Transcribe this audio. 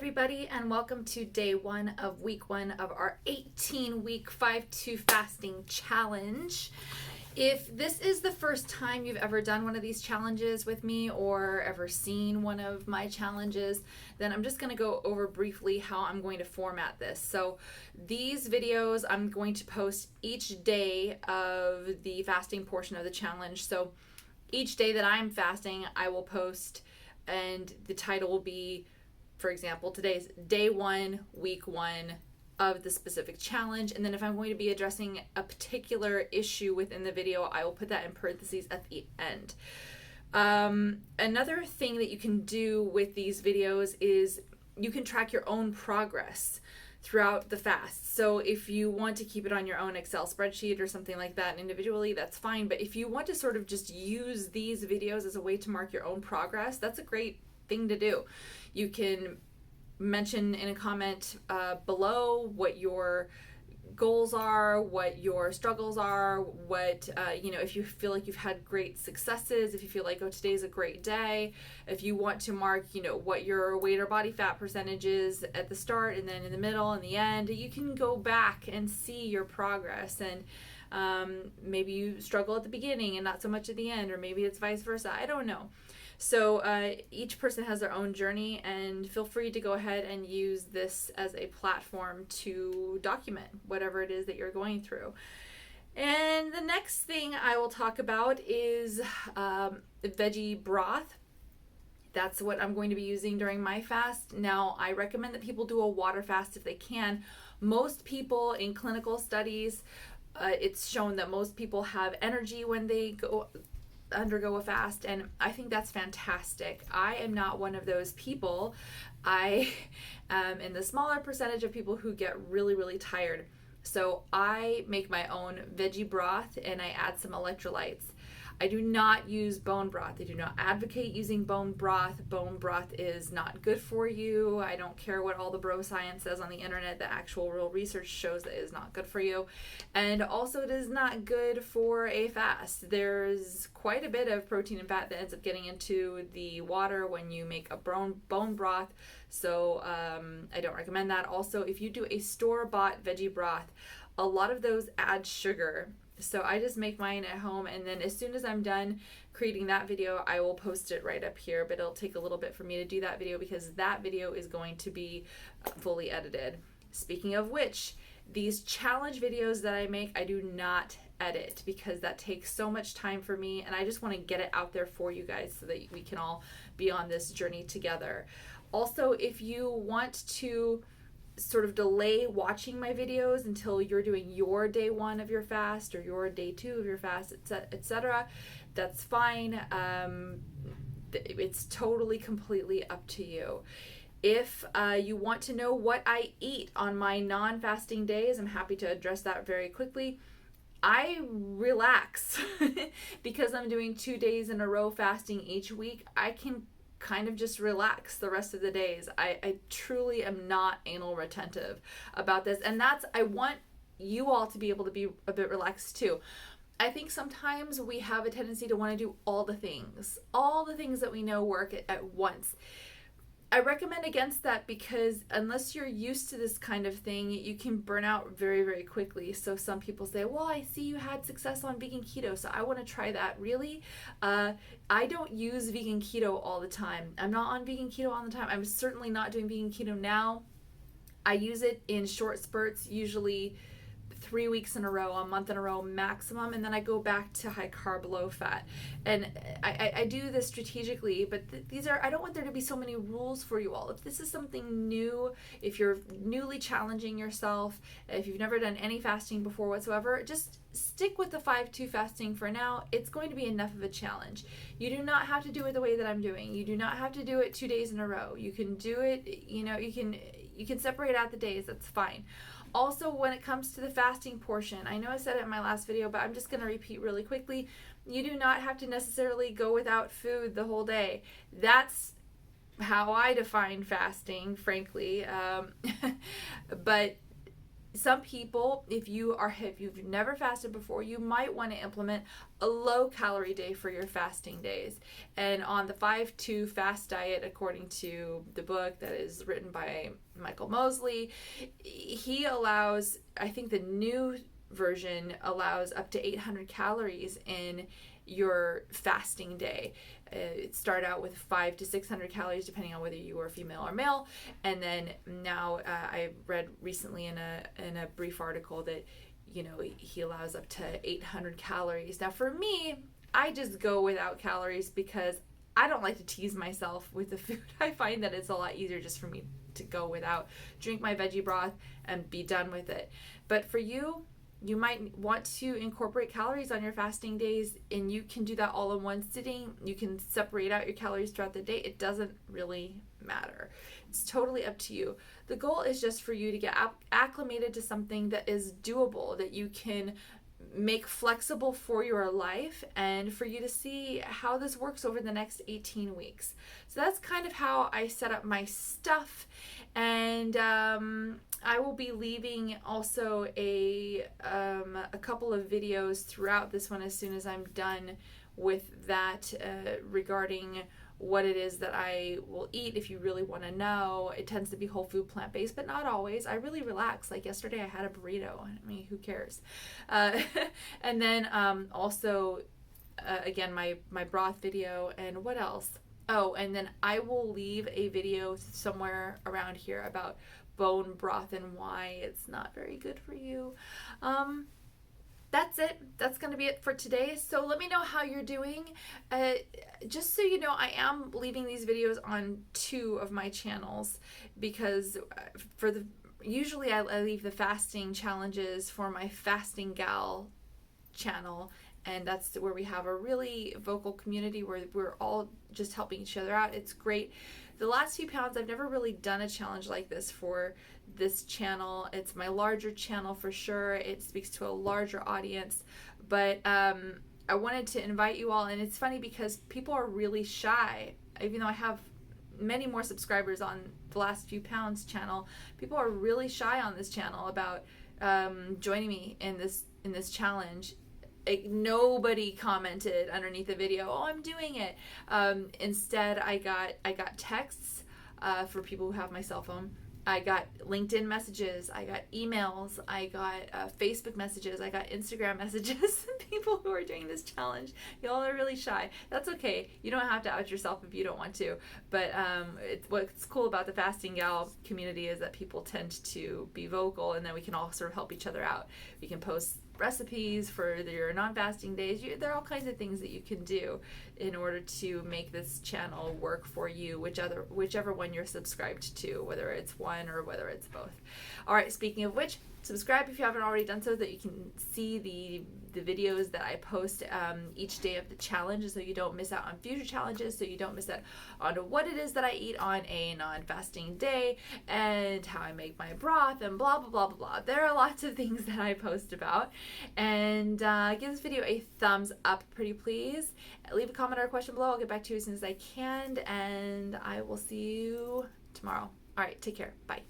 everybody, and welcome to day one of week one of our 18-week 5-2 fasting challenge. If this is the first time you've ever done one of these challenges with me or ever seen one of my challenges, then I'm just going to go over briefly how I'm going to format this. So these videos I'm going to post each day of the fasting portion of the challenge. So each day that I'm fasting, I will post, and the title will be, for example, today's day one, week one of the specific challenge. And then if I'm going to be addressing a particular issue within the video, I will put that in parentheses at the end. Another thing that you can do with these videos is you can track your own progress throughout the fast. So if you want to keep it on your own Excel spreadsheet or something like that individually, that's fine. But if you want to sort of just use these videos as a way to mark your own progress, that's a great thing to do. You can mention in a comment below what your goals are, what your struggles are, what if you feel like you've had great successes, if you feel like, oh, today's a great day, if you want to mark what your weight or body fat percentage is at the start and then in the middle and the end. You can go back and see your progress, and maybe you struggle at the beginning and not so much at the end, or maybe it's vice versa. I don't know. So each person has their own journey, and feel free to go ahead and use this as a platform to document whatever it is that you're going through. And the next thing I will talk about is veggie broth. That's what I'm going to be using during my fast. Now, I recommend that people do a water fast if they can. Most people in clinical studies, it's shown that most people have energy when they undergo a fast, and I think that's fantastic. I am not one of those people. I am in the smaller percentage of people who get really, really tired. So I make my own veggie broth and I add some electrolytes. I do not use bone broth. I do not advocate using bone broth. Bone broth is not good for you. I don't care what all the bro science says on the internet. The actual real research shows that it is not good for you. And also it is not good for a fast. There's quite a bit of protein and fat that ends up getting into the water when you make a bone broth. So I don't recommend that. Also, if you do a store-bought veggie broth, a lot of those add sugar. So I just make mine at home, and then as soon as I'm done creating that video, I will post it right up here. But it'll take a little bit for me to do that video because that video is going to be fully edited. Speaking of which, these challenge videos that I make, I do not edit because that takes so much time for me, and I just want to get it out there for you guys so that we can all be on this journey together. Also, if you want to sort of delay watching my videos until you're doing your day one of your fast or your day two of your fast, etc., that's fine. It's totally, completely up to you. If you want to know what I eat on my non-fasting days, I'm happy to address that very quickly. I relax because I'm doing 2 days in a row fasting each week. I can kind of just relax the rest of the days. I truly am not anal retentive about this, and I want you all to be able to be a bit relaxed too. I think sometimes we have a tendency to want to do all the things that we know work at once. I recommend against that because unless you're used to this kind of thing, you can burn out very, very quickly. So some people say, well, I see you had success on vegan keto, so I want to try that. Really? I don't use vegan keto all the time. I'm not on vegan keto all the time. I'm certainly not doing vegan keto now. I use it in short spurts, usually 3 weeks in a row, a month in a row maximum, and then I go back to high carb, low fat. And I do this strategically, but I don't want there to be so many rules for you all. If this is something new, if you're newly challenging yourself, if you've never done any fasting before whatsoever, just stick with the 5-2 fasting for now. It's going to be enough of a challenge. You do not have to do it the way that I'm doing. You do not have to do it 2 days in a row. You can do it, you can separate out the days, that's fine. Also, when it comes to the fasting portion, I know I said it in my last video, but I'm just going to repeat really quickly. You do not have to necessarily go without food the whole day. That's how I define fasting, frankly. But some people, if you've never fasted before, you might want to implement a low calorie day for your fasting days. And on the 5-2 fast diet, according to the book that is written by Michael Mosley, he allows, I think the new version allows up to 800 calories in your fasting day. It started out with 500 to 600 calories depending on whether you were female or male, and then now I read recently in a brief article that he allows up to 800 calories. Now for me, I just go without calories because I don't like to tease myself with the food. I find that it's a lot easier just for me to go without, drink my veggie broth and be done with it. But for you, you might want to incorporate calories on your fasting days, and you can do that all in one sitting. You can separate out your calories throughout the day. It doesn't really matter. It's totally up to you. The goal is just for you to get acclimated to something that is doable, that you can make flexible for your life, and for you to see how this works over the next 18 weeks. So that's kind of how I set up my stuff. And I will be leaving also a couple of videos throughout this one as soon as I'm done with that, regarding what it is that I will eat. If you really want to know, it tends to be whole food, plant-based, but not always. I really relax. Like yesterday I had a burrito. I mean, who cares? And then also again, my broth video. And what else? Oh, and then I will leave a video somewhere around here about bone broth and why it's not very good for you. That's it. That's going to be it for today. So let me know how you're doing. Just so you know, I am leaving these videos on 2 of my channels because usually I leave the fasting challenges for my Fasting Gal channel, and that's where we have a really vocal community where we're all just helping each other out. It's great. The last few pounds, I've never really done a challenge like this for this channel. It's my larger channel for sure. It speaks to a larger audience, but I wanted to invite you all. And it's funny because people are really shy. Even though I have many more subscribers on the last few pounds channel, people are really shy on this channel about joining me in this challenge. Nobody commented underneath the video, "Oh, I'm doing it." Instead, I got texts for people who have my cell phone. I got LinkedIn messages. I got emails. I got Facebook messages. I got Instagram messages. People who are doing this challenge. Y'all are really shy. That's okay. You don't have to out yourself if you don't want to. But what's cool about the Fasting Gal community is that people tend to be vocal, and then we can all sort of help each other out. We can post recipes for your non-fasting days. There are all kinds of things that you can do in order to make this channel work for you, whichever one you're subscribed to, whether it's one or whether it's both. All right, speaking of which, subscribe if you haven't already done so, that you can see the videos that I post each day of the challenge, so you don't miss out on future challenges, so you don't miss out on what it is that I eat on a non-fasting day, and how I make my broth, and blah blah blah blah blah. There are lots of things that I post about. And give this video a thumbs up, pretty please. Leave a comment or a question below. I'll get back to you as soon as I can, and I will see you tomorrow. All right, take care. Bye.